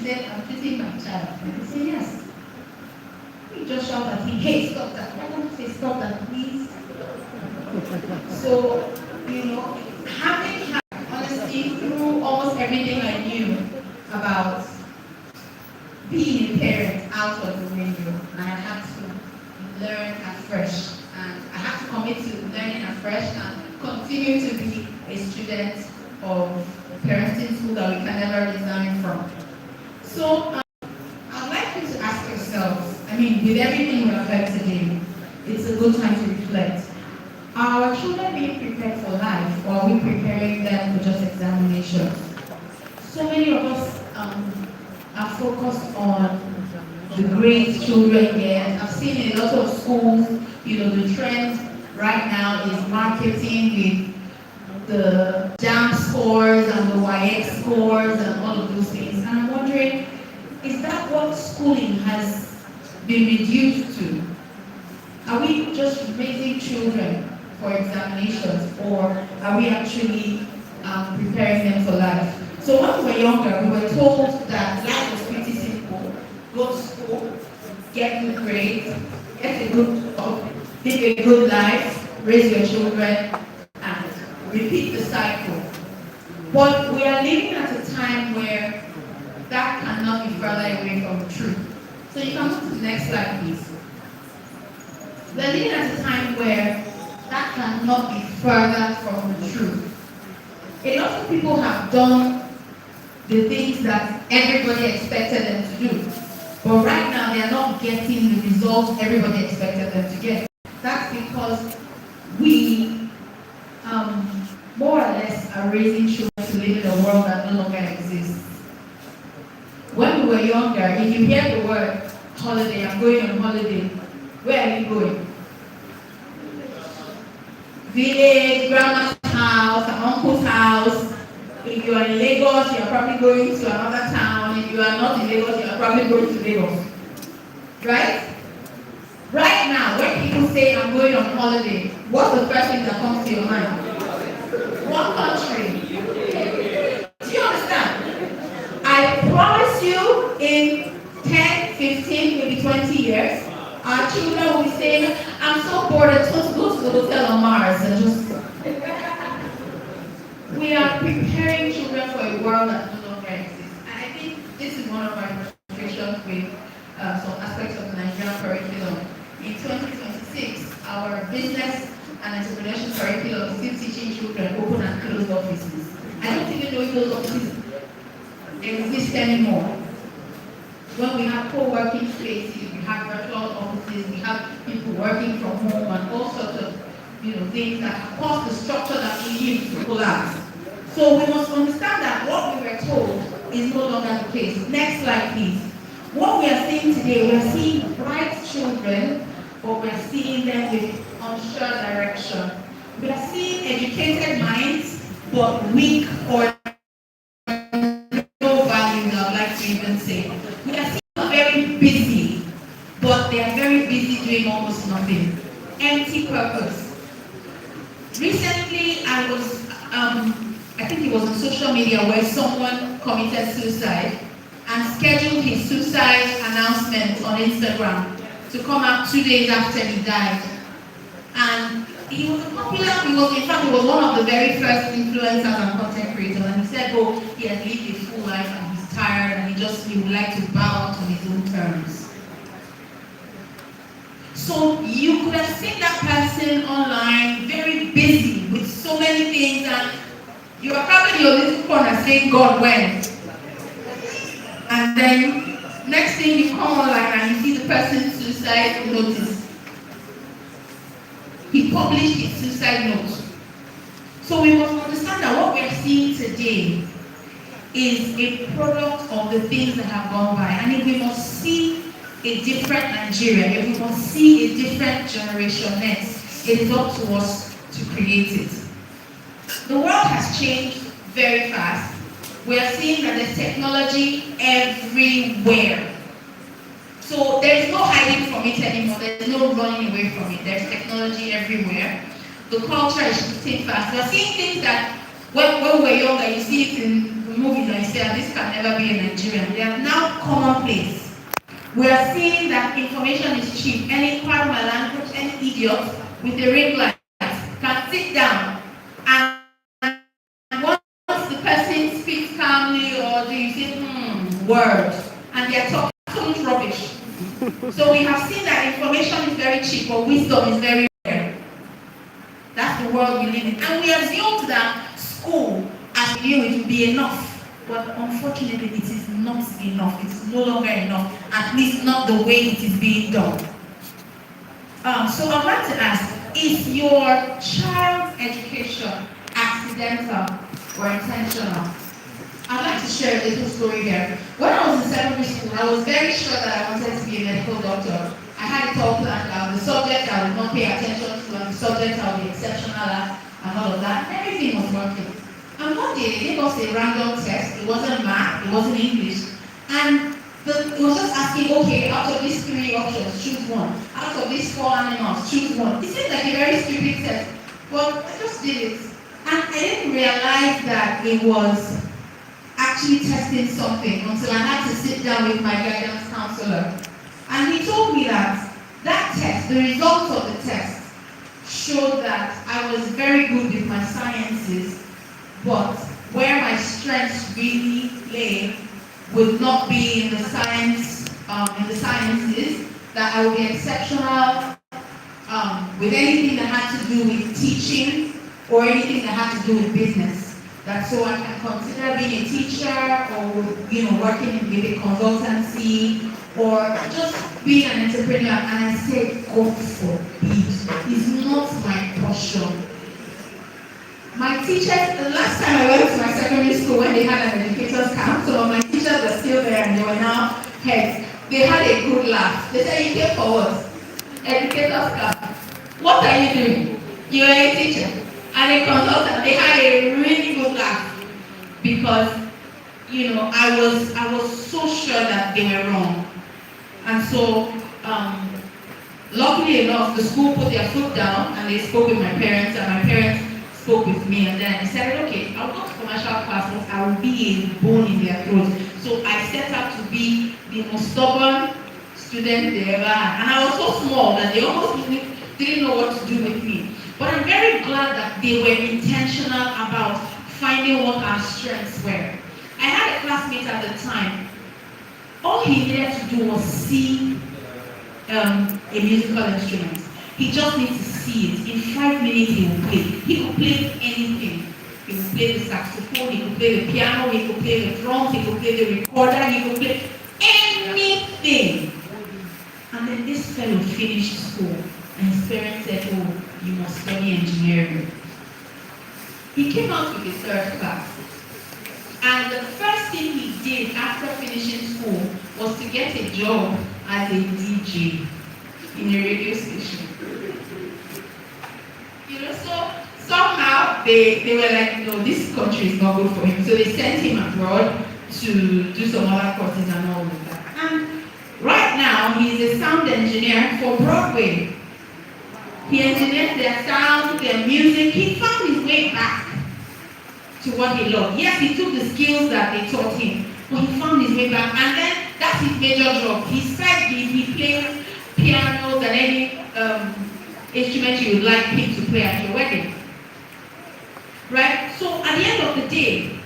said, I'm treating my child. And he said, yes. He just shouted at him, hey, stop that. Why don't you say, stop that, please? So, having had honesty through almost everything I knew about being a parent out of the window, and I had to learn afresh. And I had to commit to learning afresh and continue to be a student of parenting school that we can never resign from. So I'd like you to ask yourselves, with everything we have heard today, it's a good time to reflect. Are our children being prepared for life, or are we preparing them for just examinations? So many of us are focused on the grades children get. I've seen in a lot of schools, the trend right now is marketing with the JAM scores and the YX scores and all of those things. And I'm wondering, is that what schooling has been reduced to? Are we just raising children for examinations, or are we actually preparing them for life? So when we were younger, we were told that life was pretty simple. Go to school, get good grades, get a good job, live a good life, raise your children, and repeat the cycle. But we are living at a time where that cannot be further away from the truth. So you can move to the next slide, please. We're living at a time where that cannot be further from the truth. A lot of people have done the things that everybody expected them to do. But right now, they are not getting the results everybody expected them to get. That's because we, more or less, are raising children to live in a world that no longer exists. When we were younger, if you hear the word holiday, I'm going on holiday, where are you going? Village, grandma's house, uncle's house. If you are in Lagos, you are probably going to another town. If you are not in Lagos, you are probably going to Lagos. Right? Right now, when people say I'm going on holiday, what's the first thing that comes to your mind? What country? Do you understand? I promise you, in 10, 15, maybe 20 years, our children will be saying, I'm so bored, I just want to go to the hotel on Mars and just... We are preparing children for a world that no longer exists. And I think this is one of my frustrations with some aspects of the Nigerian curriculum. In 2026, our business and entrepreneurship curriculum is still teaching children open and closed offices. I don't even know if those offices exist anymore. When we have co-working spaces, we have virtual offices, we have people working from home and all sorts of things that have caused the structure that we use to collapse. So we must understand that what we were told is no longer the case. Next slide, please. What we are seeing today, we are seeing bright children, but we are seeing them with unsure direction. We are seeing educated minds, but weak or no values, I would like to even say. We are seeing them very busy, but they are very busy doing almost nothing. Empty purpose. Recently, I was, I think it was on social media where someone committed suicide and scheduled his suicide announcement on Instagram to come out 2 days after he died. And he was in fact, he was one of the very first influencers and content creators, and he said, oh, he has lived a full life and he's tired and he would like to bow out on his own terms. So you could have seen that person online, very busy with so many things, and you are probably in your little corner saying, God, when? And then, next thing you come online and you see the person's suicide notice. He published his suicide note. So we must understand that what we are seeing today is a product of the things that have gone by. And if we must see a different Nigeria, if we must see a different generation next, it is up to us to create it. The world has changed very fast. We are seeing that there's technology everywhere. So there's no hiding from it anymore. There's no running away from it. There's technology everywhere. The culture is shifting fast. We're seeing things that when we were younger, you see it in movies and you say, this can never be in Nigeria. They are now commonplace. We are seeing that information is cheap. Any part of my language, any idiot with a ring light can sit down and once the person speaks calmly or do you say, word, and they are talking absolute rubbish. So we have seen that information is very cheap, but wisdom is very rare. That's the world we live in. And we assumed that school, as we knew it, would be enough. But unfortunately, it is not enough. It is no longer enough, at least not the way it is being done. So I'd like to ask, is your child's education accidental or intentional? I'd like to share a little story here. When I was in secondary school, I was very sure that I wanted to be a medical doctor. I had it all planned out. The subject I would not pay attention to, and the subject I would be exceptional at, and all of that. Everything was working. And one day they gave us a random test. It wasn't math, it wasn't English. And it was just asking, okay, out of these 3 options, choose one. Out of these 4 animals, choose one. It seemed like a very stupid test. But I just did it. And I didn't realize that it was actually testing something until I had to sit down with my guidance counselor. And he told me that test, the results of the test, showed that I was very good with my sciences, but where my strengths really lay would not be in the sciences, that I would be exceptional with anything that had to do with teaching or anything that had to do with business. That so I can consider being a teacher or working with a consultancy or just being an entrepreneur. And I said, God forbid, it's not my portion. My teachers, the last time I went to my secondary school when they had an educators camp, so my teachers were still there and they were now heads. They had a good laugh. They said, you came for what? Educators camp. What are you doing? You are a teacher. And a consultant, they had a really good laugh because, I was so sure that they were wrong. And so, luckily enough, the school put their foot down and they spoke with my parents, and my parents spoke with me, and then I decided, okay, I'll go to commercial classes, I will be a bone in their throat. So I set out to be the most stubborn student they ever had. And I was so small that they almost didn't know what to do with me. But I'm very glad that they were intentional about finding what our strengths were. I had a classmate at the time. All he needed to do was see a musical instrument. He just needs to see it. In 5 minutes he would play. He could play anything. He could play the saxophone, he could play the piano, he could play the drums, he could play the recorder, he could play anything. And then this fellow finished school and his parents said, oh, you must study engineering. He came out with his 3rd class. And the first thing he did after finishing school was to get a job as a DJ in a radio station. So somehow they were like, no, this country is not good for him. So they sent him abroad to do some other courses and all of that. And right now, he's a sound engineer for Broadway. He engineered their sound, their music. He found his way back to what he loved. Yes, he took the skills that they taught him, but he found his way back. And then that's his major job. His side gig, he plays pianos and any instrument you would like him to play at your wedding. Right? So at the end of the day,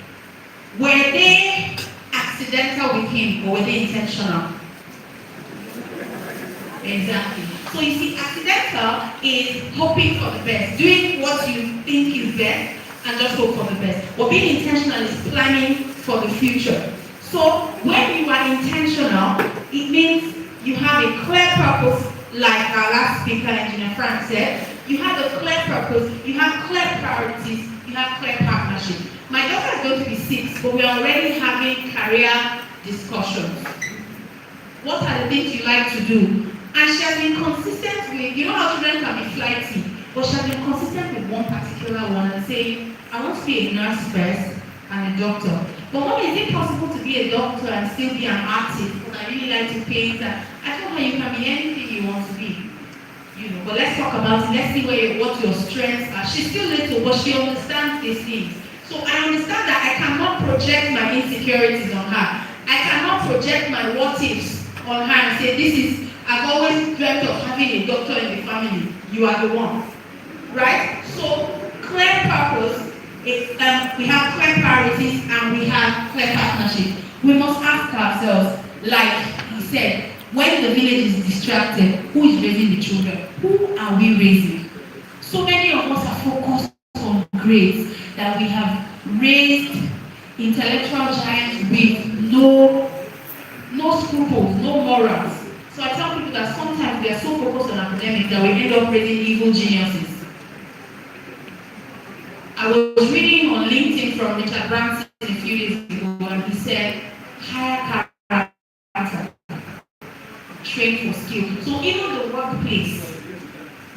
were they accidental with him or were they intentional? Exactly. So you see, accidental is hoping for the best, doing what you think is best and just hope for the best. But being intentional is planning for the future. So when you are intentional, it means you have a clear purpose, like our last speaker, Engineer Frank said. You have a clear purpose, you have clear priorities, you have clear partnership. My daughter is going to be 6, but we are already having career discussions. What are the things you like to do? And she has been consistent with, how children can be flighty, but she has been consistent with one particular one and saying, I want to be a nurse first and a doctor. But Mommy, is it possible to be a doctor and still be an artist? Because I really like to paint. I told her you can be anything you want to be. But let's talk about it. Let's see what your strengths are. She's still little, but she understands these things. So I understand that I cannot project my insecurities on her. I cannot project my what ifs on her and say, this is, I've always dreamt of having a doctor in the family. You are the one. Right? So, clear purpose, we have clear priorities and we have clear partnership. We must ask ourselves, like he said, when the village is distracted, who is raising the children? Who are we raising? So many of us are focused on grades, that we have raised intellectual giants with no scruples, no morals. So I tell people that sometimes we are so focused on academics that we end up raising evil geniuses. I was reading on LinkedIn from Richard Branson a few days ago, and he said, hire character, train for skill. So even the workplace,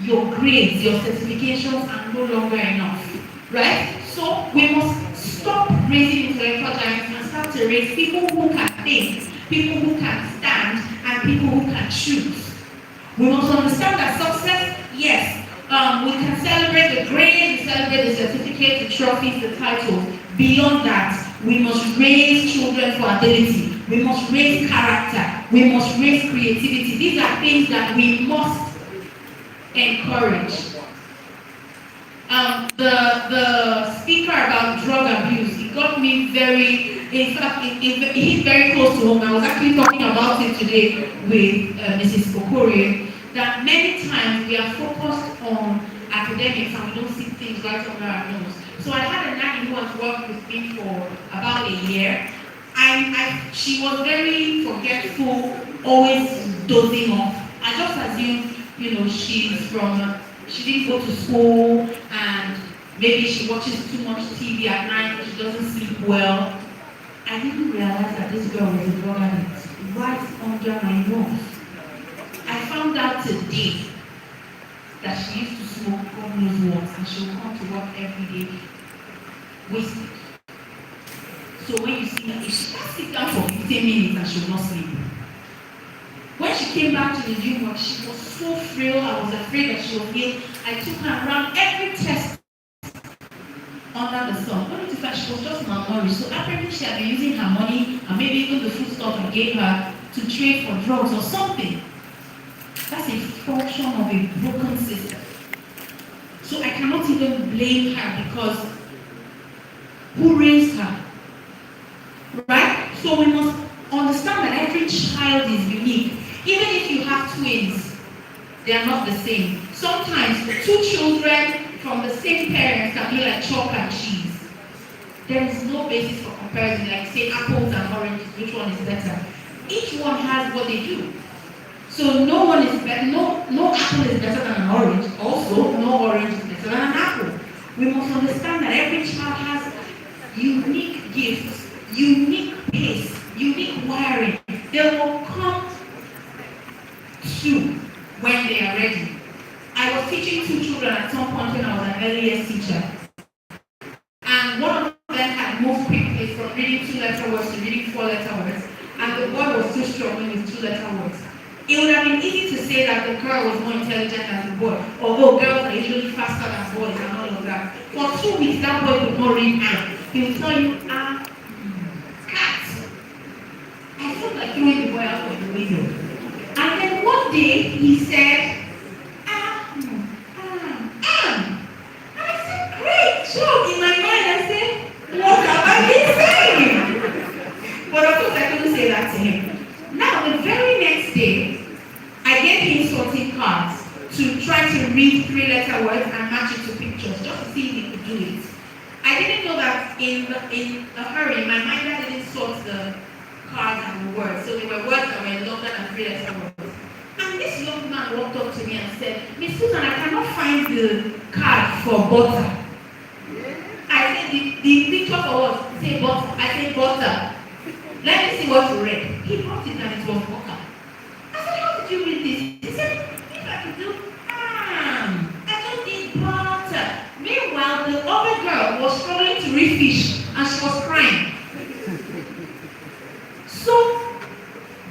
your grades, your certifications are no longer enough, right? So we must stop raising intellectual giants and start to raise people who can think, people who can stand, and people who can choose. We must understand that success, yes, we can celebrate the grades, we celebrate the certificates, the trophies, the titles. Beyond that, we must raise children for ability. We must raise character. We must raise creativity. These are things that we must encourage. The speaker about drug abuse, it got me very, in fact, it hit very close to home. I was actually talking about it today with Mrs. Okorie, that many times we are focused on academics and we don't see things right under our nose. So I had a nanny who has worked with me for about a year. She was very forgetful, always dozing off. I just assumed, she didn't go to school and maybe she watches too much TV at night and she doesn't sleep well. I didn't realize that this girl was a drug addict right under my nose. I found out today that she used to smoke God knows what, and she will come to work every day wasted. So when you see her, if she can't sit down for 15 minutes and she will not sleep. When she came back to the gym work, she was so frail, I was afraid that she was ill. I took her around every test under the sun. Only to find she was just malnourished. So apparently she had been using her money and maybe even the food stuff I gave her to trade for drugs or something. That's a function of a broken system. So I cannot even blame her because who raised her? Right? So we must understand that every child is unique. Even if you have twins, they are not the same. Sometimes two children from the same parents can be like chalk and cheese. There is no basis for comparison, like say apples and oranges, which one is better? Each one has what they do. So no one is better, no apple is better than an orange. Also, no orange is better than an apple. We must understand that every child has unique gifts, unique pace, unique wiring. They will come to when they are ready. I was teaching two children at some point when I was an early years teacher. And one of them had moved quickly from reading 2-letter words to reading 4-letter words. And the boy was still struggling with 2-letter words. It would have been easy to say that the girl was more intelligent than the boy, although girls are usually faster than boys and all of that. For 2 weeks, that boy could not read and he would tell you, cat. I felt like throwing the boy out of the window. And then one day, he said, And I said, great job. In my mind, I said, what have I been saying? But of course, I couldn't say that to him. Now, the very next day, I gave him sorting cards to try to read 3-letter words and match it to pictures, just to see if he could do it. I didn't know that in a hurry, my mind didn't sort the cards and the words, so they were words that were longer than 3-letter words. And this young man walked up to me and said, Miss Susan, I cannot find the card for butter. I said, the picture for what? He said, butter. I said, butter. Let me see what you read. He brought it and it was butter. I said, how did you read this? He said, if I could do, I just did butter. Meanwhile, the other girl was struggling to read fish and she was crying. So,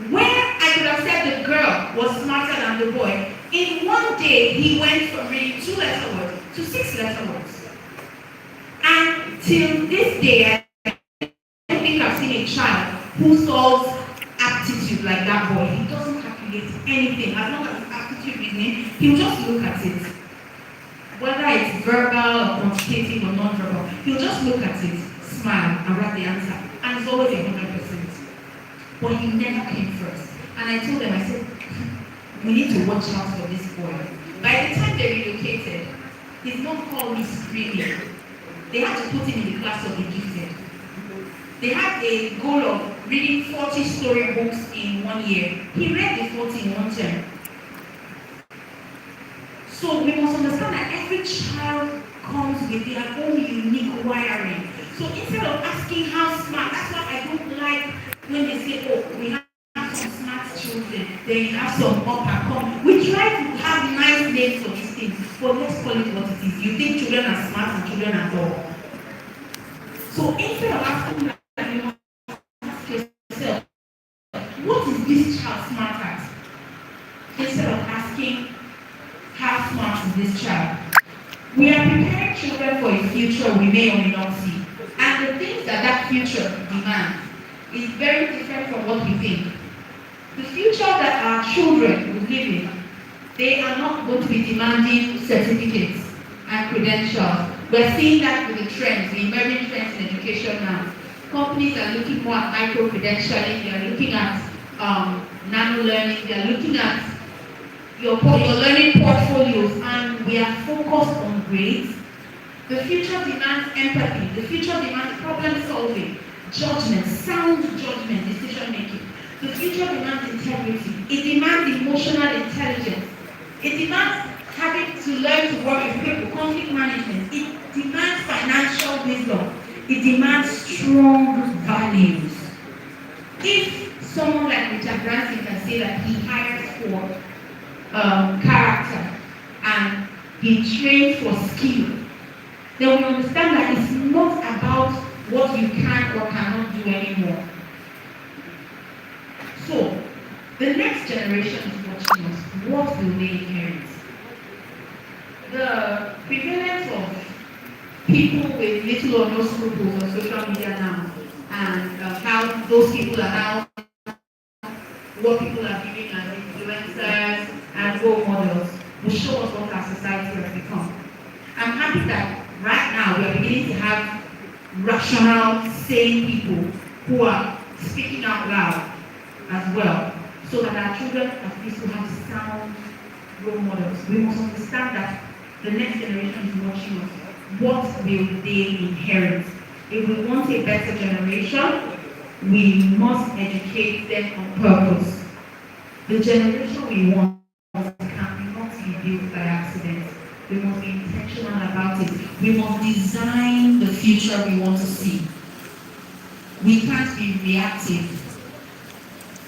where I could have said the girl was smarter than the boy, in one day he went from reading 2-letter words to 6-letter words. And till this day, I think I've seen a child who solves aptitude like that boy. He doesn't calculate anything. As long as his aptitude is in, he'll just look at it. Whether it's verbal or quantitative or non-verbal, he'll just look at it, smile, and write the answer. And it's always 100%. But he never came first. And I told them, I said, we need to watch out for this boy. By the time they relocated, his mom called me screaming. They had to put him in the class of the gifted. They had a goal of reading 40 story books in 1 year. He read the 40 in 1 term. So we must understand that every child comes with their own unique wiring. So instead of asking how smart, that's why I don't like when they say, oh, we have some smart children, then you have some upper come. We try to have nice names for these things, but let's call it what it is. You think children are smart and children are dull. So instead of asking that, you must ask yourself, what is this child smart at? Instead of asking, how smart is this child? We are preparing children for a future we may or may not see. And the things that future demands is very different from what we think. The future that our children will live in, they are not going to be demanding certificates and credentials. We're seeing that with the trends, the emerging trends in education now. Companies are looking more at micro-credentialing, they're looking at nano-learning, they're looking at your learning portfolios, and we are focused on grades. The future demands empathy. The future demands problem solving, judgment, sound judgment, decision making. The future demands integrity. It demands emotional intelligence. It demands having to learn to work with people, conflict management. It demands financial wisdom. It demands strong values. If someone like Richard Branson can say that he hires for character and he trains for skill, then we understand that it's not about what you can or cannot do anymore. So, the next generation is watching us. What will they inherit? The prevalence of people with little or no scruples on social media now, and how those people are now, what people are viewing as influencers and role models, will show us what our society has become. I'm happy that right now we are beginning to have rational, sane people who are speaking out loud as well, so that our children at least will have sound role models. We must understand that the next generation is watching us. What will they inherit? If we want a better generation, we must educate them on purpose. The generation we want cannot be built by accident. We must be intentional about it. We must design the future we want to see. We can't be reactive.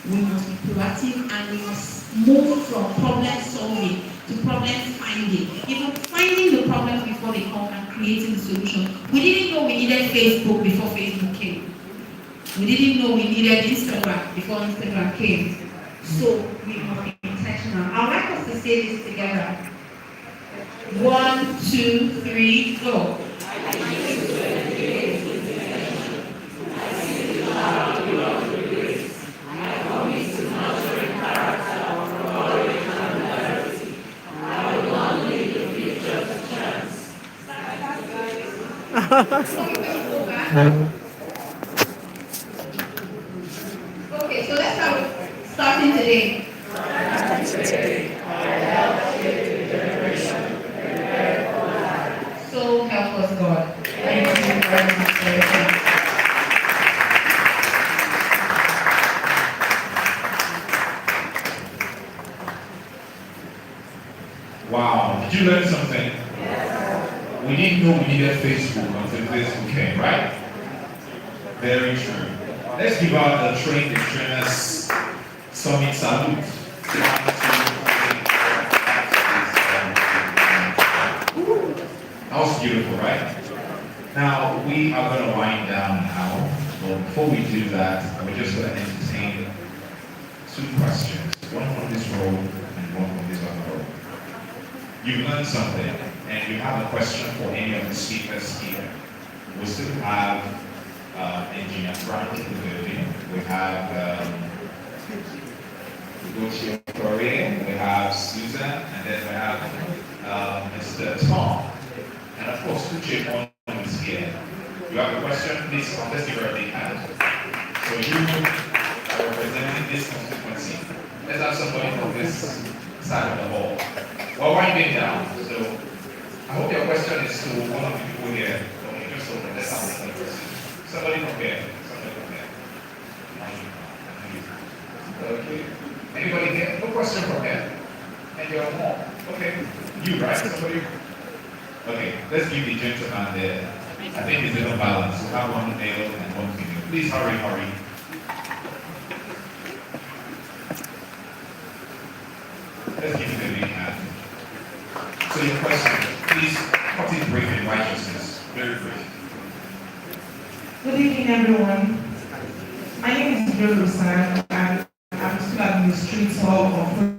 We must be proactive, and we must move from problem solving to problem finding. Even finding the problems before they come and creating the solution. We didn't know we needed Facebook before Facebook came. We didn't know we needed Instagram before Instagram came. So we must be intentional. I'd like us to say this together. 1, 2, 3, go. Okay, so let's start starting today. So help us, God. Thank you very much for your time. Wow, did you learn something? We didn't know we needed Facebook until Facebook came, right? Very true. Let's give out the Train the Trainers Summit salute. That was beautiful, right? Now, we are going to wind down now. But before we do that, we're just going to entertain 2 questions. One from this row and one from this other row. You've learned something, and you have a question for any of the speakers here. We still have Engineer Frank in the building. We have Lucio Correa, we have Susan, and then we have Mr. Tom. And of course, Uche Mono is here. You have a question, please come. Let's give her a big hand. So you are representing this constituency. Let's have somebody from this side of the hall. We're winding down, so I hope your question is to one of the people here. Okay, just over. Let's have one person. Somebody from here. Somebody from here. Okay. Anybody here? No question from here. And you're home. Okay. You, right? Somebody? Okay. Let's give the gentleman there. I think it's in a balance. We'll have one male and one female. Please hurry, hurry. Let's give it a big hand. So your question, please cut it brief in righteousness. Very brief. Good evening, everyone. My name is Biobele Wyse. I'm still administrator of